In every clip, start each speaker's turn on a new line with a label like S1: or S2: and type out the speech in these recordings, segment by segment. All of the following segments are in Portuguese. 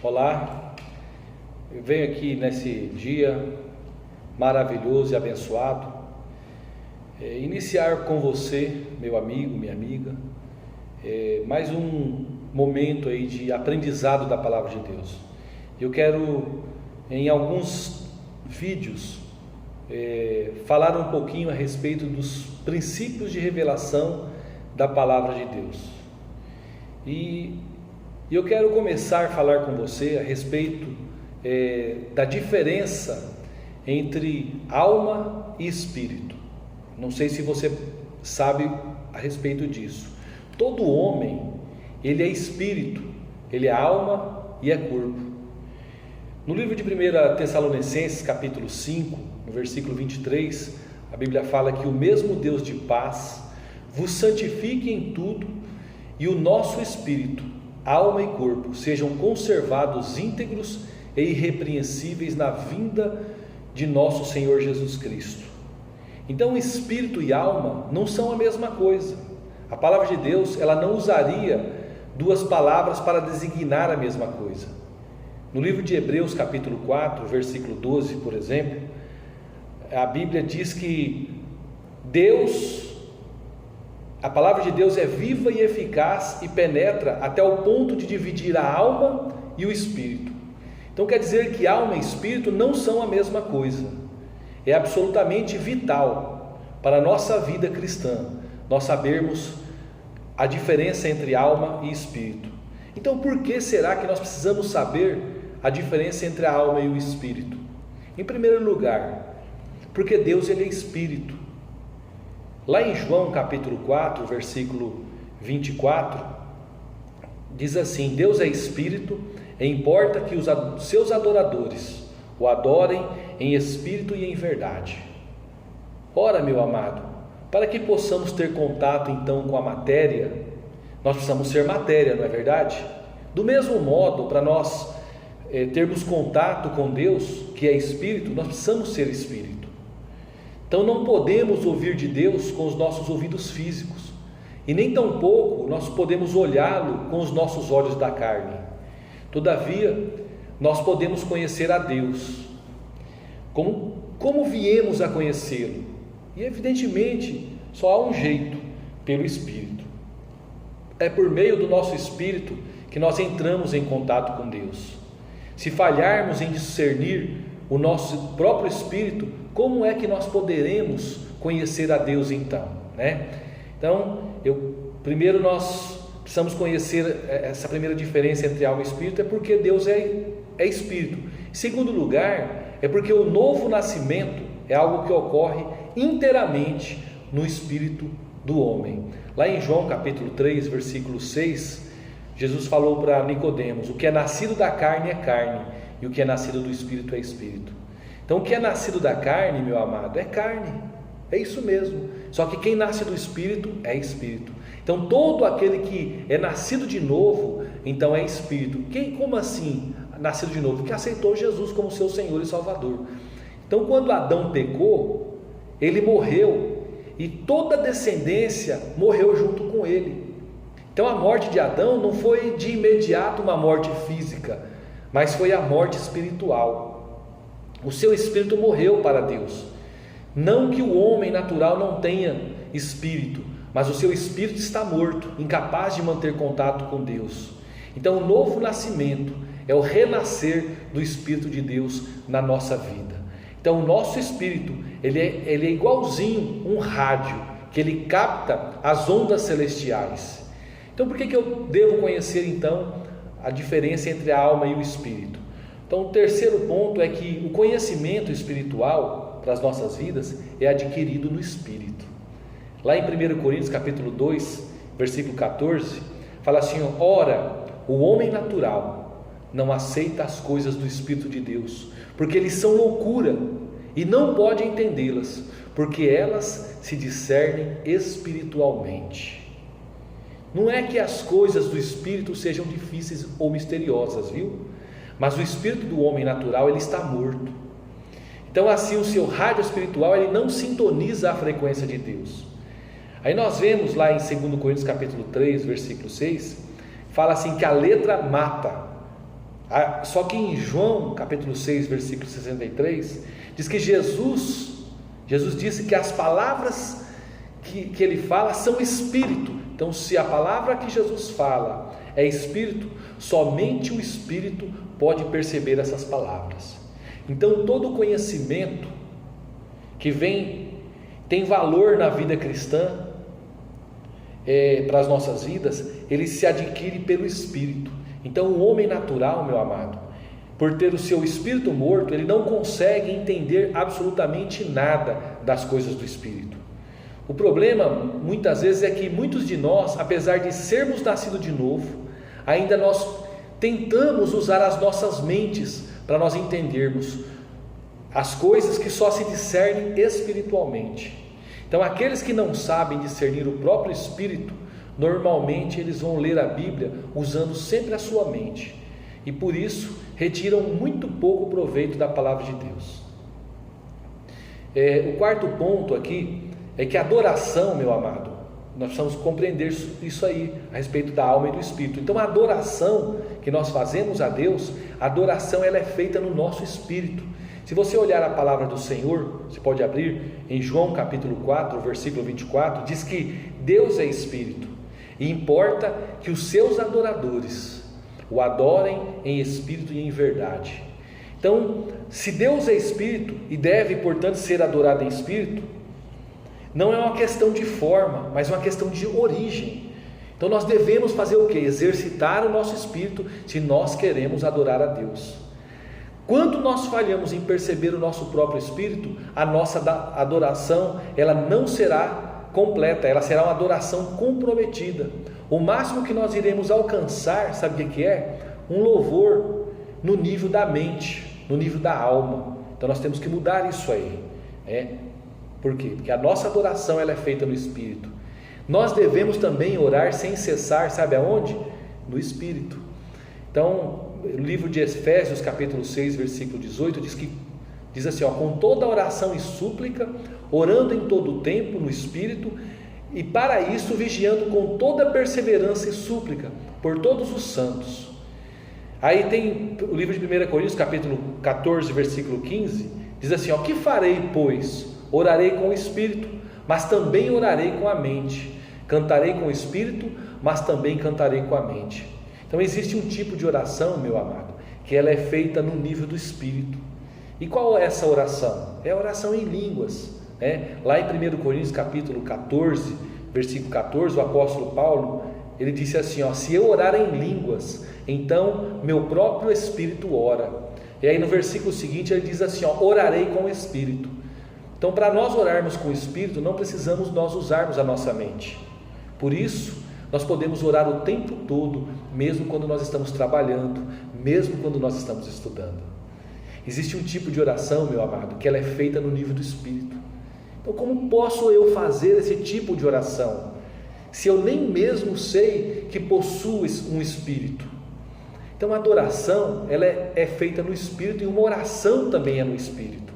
S1: Olá, eu venho aqui nesse dia maravilhoso e abençoado, iniciar com você, meu amigo, minha amiga, mais um momento aí de aprendizado da Palavra de Deus. Eu quero, em alguns vídeos, falar um pouquinho a respeito dos princípios de revelação da Palavra de Deus. E eu quero começar a falar com você a respeito da diferença entre alma e espírito. Não sei se você sabe a respeito disso. Todo homem, ele é espírito, ele é alma e é corpo. No livro de 1 Tessalonicenses, capítulo 5, no versículo 23, a Bíblia fala que o mesmo Deus de paz vos santifique em tudo, e o nosso espírito, alma e corpo sejam conservados íntegros e irrepreensíveis na vinda de nosso Senhor Jesus Cristo. Então, espírito e alma não são a mesma coisa. A palavra de Deus, ela não usaria duas palavras para designar a mesma coisa. No livro de Hebreus, capítulo 4, versículo 12, por exemplo, a Bíblia diz que a palavra de Deus é viva e eficaz e penetra até o ponto de dividir a alma e o espírito. Então quer dizer que alma e espírito não são a mesma coisa. É absolutamente vital para a nossa vida cristã nós sabermos a diferença entre alma e espírito. Então por que será que nós precisamos saber a diferença entre a alma e o espírito? Em primeiro lugar, porque Deus, ele é espírito. Lá em João capítulo 4, versículo 24, diz assim: Deus é espírito, e importa que os seus adoradores o adorem em espírito e em verdade. Ora, meu amado, para que possamos ter contato então com a matéria, nós precisamos ser matéria, não é verdade? Do mesmo modo, para nós termos contato com Deus, que é espírito, nós precisamos ser espírito. Então não podemos ouvir de Deus com os nossos ouvidos físicos, e nem tampouco nós podemos olhá-lo com os nossos olhos da carne. Todavia, nós podemos conhecer a Deus. Como viemos a conhecê-lo? E evidentemente, só há um jeito: pelo Espírito. É por meio do nosso Espírito que nós entramos em contato com Deus. Se falharmos em discernir o nosso próprio Espírito, como é que nós poderemos conhecer a Deus então, né? Então, primeiro nós precisamos conhecer essa primeira diferença entre alma e espírito, é porque Deus é espírito. Em segundo lugar, é porque o novo nascimento é algo que ocorre inteiramente no espírito do homem. Lá em João capítulo 3, versículo 6, Jesus falou para Nicodemos: o que é nascido da carne é carne, e o que é nascido do espírito é espírito. Então o que é nascido da carne, meu amado, é carne, é isso mesmo. Só que quem nasce do espírito é espírito. Então todo aquele que é nascido de novo, então é espírito. Como assim nascido de novo? Que aceitou Jesus como seu Senhor e Salvador. Então quando Adão pecou, ele morreu, e toda a descendência morreu junto com ele. Então a morte de Adão não foi de imediato uma morte física, mas foi a morte espiritual. O seu espírito morreu para Deus. Não que o homem natural não tenha espírito, mas o seu espírito está morto, incapaz de manter contato com Deus. Então o novo nascimento é o renascer do Espírito de Deus na nossa vida. Então o nosso espírito, ele é igualzinho um rádio, que ele capta as ondas celestiais. Então por que eu devo conhecer então a diferença entre a alma e o espírito? Então o terceiro ponto é que o conhecimento espiritual para as nossas vidas é adquirido no Espírito. Lá em 1 Coríntios capítulo 2, versículo 14, fala assim: ora, o homem natural não aceita as coisas do Espírito de Deus, porque eles são loucura, e não pode entendê-las, porque elas se discernem espiritualmente. Não é que as coisas do Espírito sejam difíceis ou misteriosas, viu? Mas o espírito do homem natural, ele está morto. Então assim o seu rádio espiritual, ele não sintoniza a frequência de Deus. Aí nós vemos lá em 2 Coríntios capítulo 3, versículo 6, fala assim que a letra mata, Só que em João capítulo 6, versículo 63, diz que Jesus disse que as palavras que ele fala são espírito. Então, se a palavra que Jesus fala é espírito, somente o espírito pode perceber essas palavras. Então, todo conhecimento que tem valor na vida cristã, para as nossas vidas, ele se adquire pelo espírito. Então, o homem natural, meu amado, por ter o seu espírito morto, ele não consegue entender absolutamente nada das coisas do espírito. O problema, muitas vezes, é que muitos de nós, apesar de sermos nascidos de novo, ainda nós tentamos usar as nossas mentes para nós entendermos as coisas que só se discernem espiritualmente. Então, aqueles que não sabem discernir o próprio espírito, normalmente eles vão ler a Bíblia usando sempre a sua mente, e por isso retiram muito pouco proveito da palavra de Deus. O quarto ponto aqui é que a adoração, meu amado, nós precisamos compreender isso aí, a respeito da alma e do espírito. Então, a adoração que nós fazemos a Deus, a adoração ela é feita no nosso espírito. Se você olhar a palavra do Senhor, você pode abrir em João capítulo 4, versículo 24, diz que Deus é espírito, e importa que os seus adoradores o adorem em espírito e em verdade. Então, se Deus é espírito e deve, portanto, ser adorado em espírito, não é uma questão de forma, mas uma questão de origem. Então, nós devemos fazer o quê? Exercitar o nosso espírito se nós queremos adorar a Deus. Quando nós falhamos em perceber o nosso próprio espírito, a nossa adoração ela não será completa, ela será uma adoração comprometida. O máximo que nós iremos alcançar, sabe o que é? Um louvor no nível da mente, no nível da alma. Então nós temos que mudar isso aí. Por quê? Porque a nossa adoração ela é feita no espírito. Nós devemos também orar sem cessar, sabe aonde? No espírito. Então, o livro de Efésios, capítulo 6, versículo 18, diz assim, com toda oração e súplica, orando em todo o tempo no Espírito, e para isso vigiando com toda perseverança e súplica, por todos os santos. Aí tem o livro de 1 Coríntios, capítulo 14, versículo 15, diz assim, que farei, pois? Orarei com o Espírito, mas também orarei com a mente. Cantarei com o Espírito, mas também cantarei com a mente. Então existe um tipo de oração, meu amado, que ela é feita no nível do Espírito. E qual é essa oração? É a oração em línguas, Lá em 1 Coríntios capítulo 14, versículo 14, o apóstolo Paulo, ele disse assim, se eu orar em línguas, então meu próprio Espírito ora. E aí no versículo seguinte ele diz assim, orarei com o Espírito. Então, para nós orarmos com o Espírito, não precisamos nós usarmos a nossa mente. Por isso, nós podemos orar o tempo todo, mesmo quando nós estamos trabalhando, mesmo quando nós estamos estudando. Existe um tipo de oração, meu amado, que ela é feita no nível do Espírito. Então, como posso eu fazer esse tipo de oração, se eu nem mesmo sei que possuo um Espírito? Então, a adoração, ela é feita no Espírito, e uma oração também é no Espírito.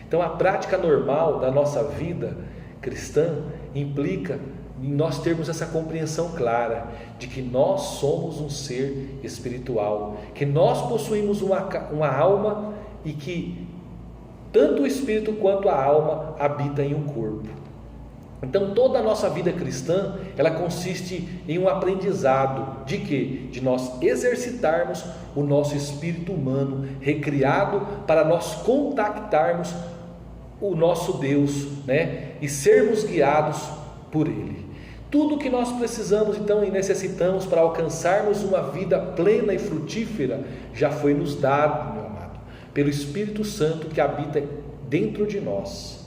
S1: Então, a prática normal da nossa vida cristã implica em nós termos essa compreensão clara de que nós somos um ser espiritual, que nós possuímos uma alma e que tanto o espírito quanto a alma habitam em um corpo. Então toda a nossa vida cristã, ela consiste em um aprendizado de quê? De nós exercitarmos o nosso espírito humano, recriado para nós contactarmos o nosso Deus, e sermos guiados por Ele. Tudo que nós precisamos então e necessitamos para alcançarmos uma vida plena e frutífera já foi nos dado, meu amado, pelo Espírito Santo que habita dentro de nós.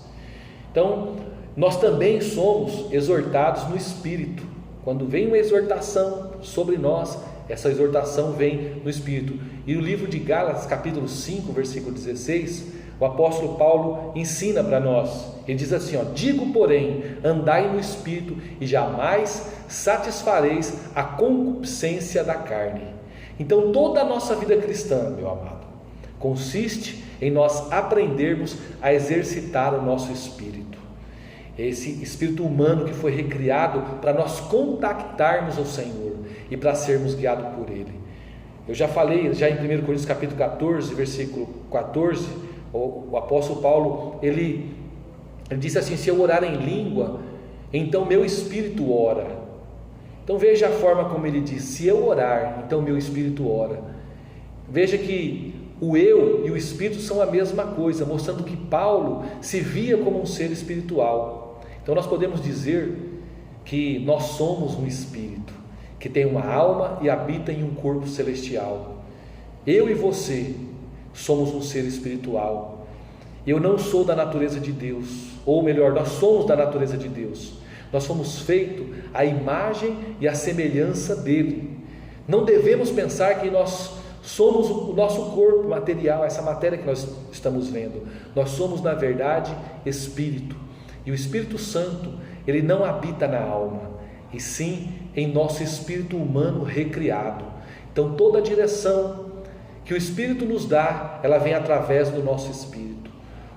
S1: Então, nós também somos exortados no Espírito. Quando vem uma exortação sobre nós, essa exortação vem no Espírito. E no livro de Gálatas, capítulo 5, versículo 16, o apóstolo Paulo ensina para nós. Ele diz assim, digo porém, andai no Espírito e jamais satisfareis a concupiscência da carne. Então toda a nossa vida cristã, meu amado, consiste em nós aprendermos a exercitar o nosso espírito. Esse espírito humano que foi recriado para nós contactarmos o Senhor e para sermos guiados por Ele. Eu já falei, já em 1 Coríntios capítulo 14, versículo 14, o apóstolo Paulo, ele disse assim: se eu orar em língua, então meu espírito ora. Então veja a forma como ele diz: se eu orar, então meu espírito ora. Veja que o eu e o espírito são a mesma coisa, mostrando que Paulo se via como um ser espiritual. Então nós podemos dizer que nós somos um espírito, que tem uma alma e habita em um corpo celestial. Eu e você somos um ser espiritual. Eu não sou da natureza de Deus, ou melhor, nós somos da natureza de Deus. Nós fomos feitos à imagem e à semelhança dele. Não devemos pensar que nós somos o nosso corpo material, essa matéria que nós estamos vendo. Nós somos, na verdade, espírito. E o Espírito Santo, ele não habita na alma, e sim em nosso espírito humano recriado. Então toda a direção que o Espírito nos dá, ela vem através do nosso espírito.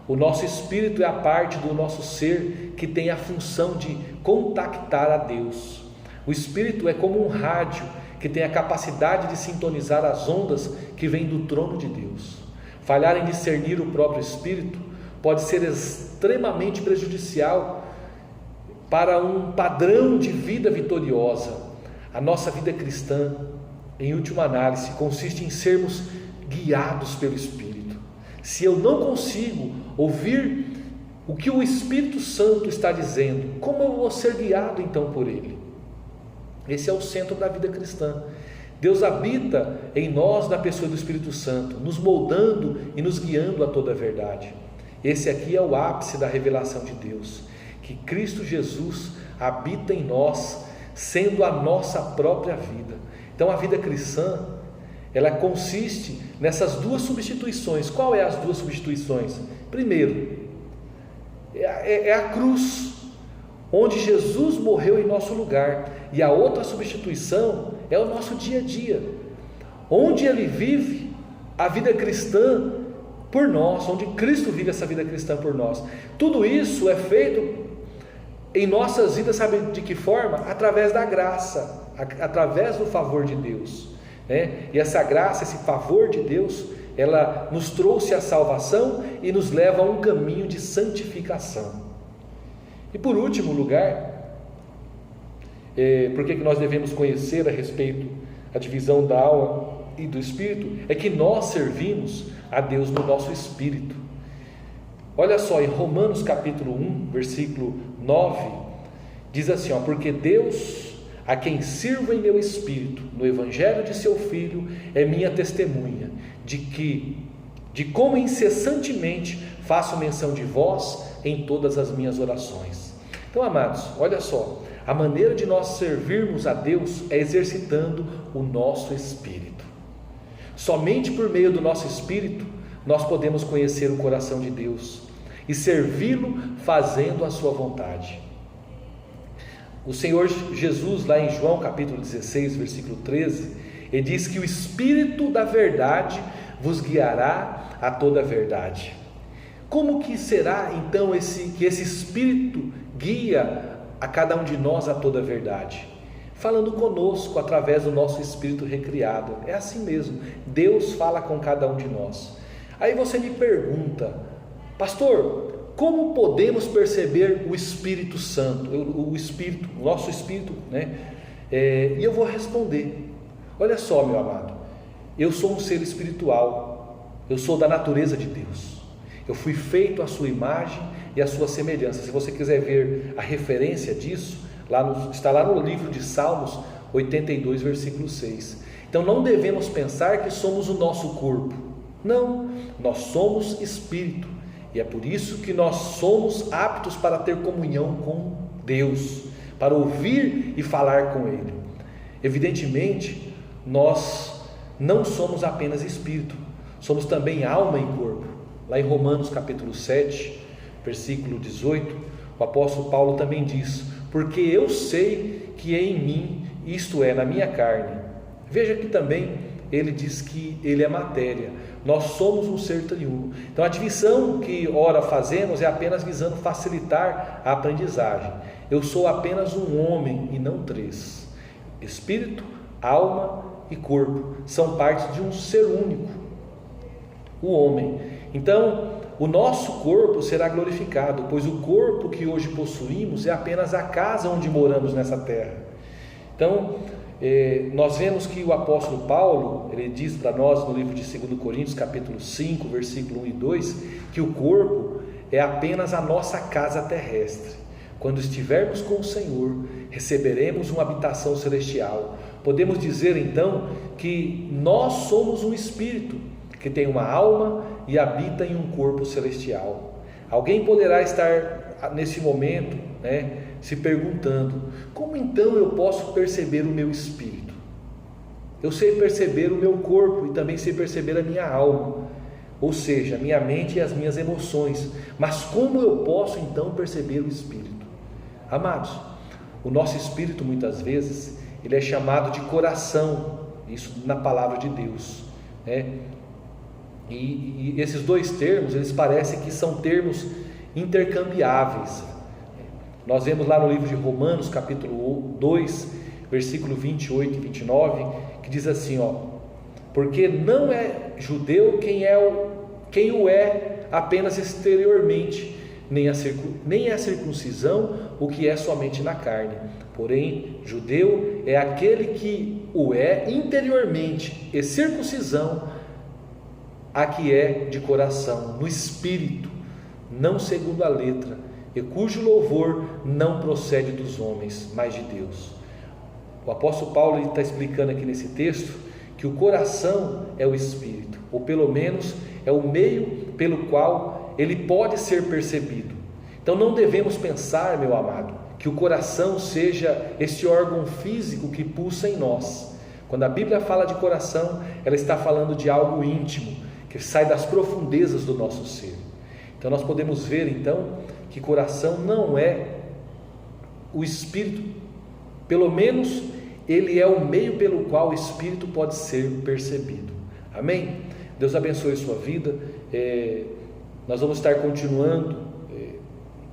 S1: O nosso espírito é a parte do nosso ser que tem a função de contactar a Deus. O espírito é como um rádio que tem a capacidade de sintonizar as ondas que vêm do trono de Deus. Falhar em discernir o próprio espírito pode ser extremamente prejudicial para um padrão de vida vitoriosa. A nossa vida cristã, em última análise, consiste em sermos guiados pelo Espírito. Se eu não consigo ouvir o que o Espírito Santo está dizendo, como eu vou ser guiado então por ele? Esse é o centro da vida cristã. Deus habita em nós na pessoa do Espírito Santo, nos moldando e nos guiando a toda a verdade. Esse aqui é o ápice da revelação de Deus, que Cristo Jesus habita em nós, sendo a nossa própria vida. Então a vida cristã, ela consiste nessas duas substituições. Qual é as duas substituições? Primeiro, é a cruz, onde Jesus morreu em nosso lugar. E a outra substituição é o nosso dia a dia, onde ele vive a vida cristã por nós, onde Cristo vive essa vida cristã por nós. Tudo isso é feito em nossas vidas, sabe de que forma? Através da graça, através do favor de Deus, né? E essa graça, esse favor de Deus, ela nos trouxe a salvação e nos leva a um caminho de santificação. E por último lugar, por que nós devemos conhecer a respeito da divisão da alma e do espírito? É que nós servimos a Deus no nosso espírito. Olha só, em Romanos capítulo 1, versículo 9, diz assim, porque Deus, a quem sirvo em meu espírito, no evangelho de seu Filho, é minha testemunha, de como incessantemente faço menção de vós em todas as minhas orações. Então, amados, olha só, a maneira de nós servirmos a Deus é exercitando o nosso espírito. Somente por meio do nosso espírito nós podemos conhecer o coração de Deus e servi-lo fazendo a sua vontade. O Senhor Jesus, lá em João capítulo 16, versículo 13, ele diz que o Espírito da verdade vos guiará a toda a verdade. Como que será então que esse Espírito guia a cada um de nós a toda a verdade? Falando conosco através do nosso espírito recriado. É assim mesmo, Deus fala com cada um de nós. Aí você me pergunta, pastor, como podemos perceber o Espírito Santo, o Espírito, o nosso Espírito, né? E eu vou responder. Olha só, meu amado, eu sou um ser espiritual, eu sou da natureza de Deus, eu fui feito à sua imagem e à sua semelhança. Se você quiser ver a referência disso, está lá no livro de Salmos 82, versículo 6. Então não devemos pensar que somos o nosso corpo, não, nós somos espírito, e é por isso que nós somos aptos para ter comunhão com Deus, para ouvir e falar com Ele. Evidentemente, nós não somos apenas espírito, somos também alma e corpo. Lá em Romanos capítulo 7, versículo 18, o apóstolo Paulo também diz, porque eu sei que é em mim, isto é, na minha carne. Veja que também ele diz que ele é matéria, nós somos um ser triuno. Então a divisão que ora fazemos é apenas visando facilitar a aprendizagem. Eu sou apenas um homem e não três: espírito, alma e corpo são partes de um ser único, o homem. Então, o nosso corpo será glorificado, pois o corpo que hoje possuímos é apenas a casa onde moramos nessa terra. Então, nós vemos que o apóstolo Paulo, ele diz para nós no livro de 2 Coríntios, capítulo 5, versículo 1 e 2, que o corpo é apenas a nossa casa terrestre. Quando estivermos com o Senhor, receberemos uma habitação celestial. Podemos dizer então que nós somos um espírito que tem uma alma e habita em um corpo celestial. Alguém poderá estar nesse momento, se perguntando: como então eu posso perceber o meu espírito? Eu sei perceber o meu corpo e também sei perceber a minha alma, ou seja, a minha mente e as minhas emoções, mas como eu posso então perceber o espírito? Amados, o nosso espírito muitas vezes ele é chamado de coração, isso na palavra de Deus, E esses dois termos, eles parecem que são termos intercambiáveis. Nós vemos lá no livro de Romanos, capítulo 2, versículo 28 e 29, que diz assim, porque não é judeu quem o é apenas exteriormente, nem a circuncisão o que é somente na carne. Porém, judeu é aquele que o é interiormente, e circuncisão a que é de coração, no espírito, não segundo a letra, e cujo louvor não procede dos homens, mas de Deus. O apóstolo Paulo está explicando aqui nesse texto que o coração é o espírito, ou pelo menos é o meio pelo qual ele pode ser percebido. Então não devemos pensar, meu amado, que o coração seja esse órgão físico que pulsa em nós. Quando a Bíblia fala de coração, ela está falando de algo íntimo, que sai das profundezas do nosso ser. Então nós podemos ver então que coração não é o espírito, pelo menos ele é o meio pelo qual o espírito pode ser percebido. Amém? Deus abençoe a sua vida. Nós vamos estar continuando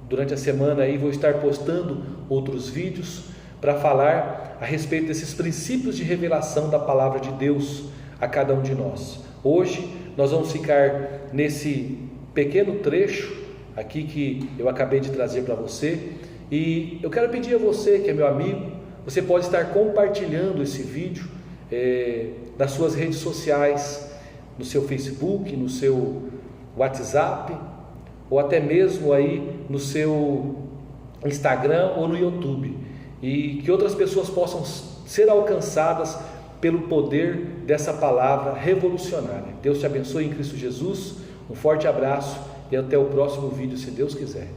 S1: durante a semana aí, vou estar postando outros vídeos para falar a respeito desses princípios de revelação da palavra de Deus a cada um de nós. Hoje nós vamos ficar nesse pequeno trecho aqui que eu acabei de trazer para você, e eu quero pedir a você que é meu amigo, você pode estar compartilhando esse vídeo nas suas redes sociais, no seu Facebook, no seu WhatsApp, ou até mesmo aí no seu Instagram ou no YouTube, e que outras pessoas possam ser alcançadas pelo poder dessa palavra revolucionária. Deus te abençoe em Cristo Jesus, um forte abraço e até o próximo vídeo, se Deus quiser.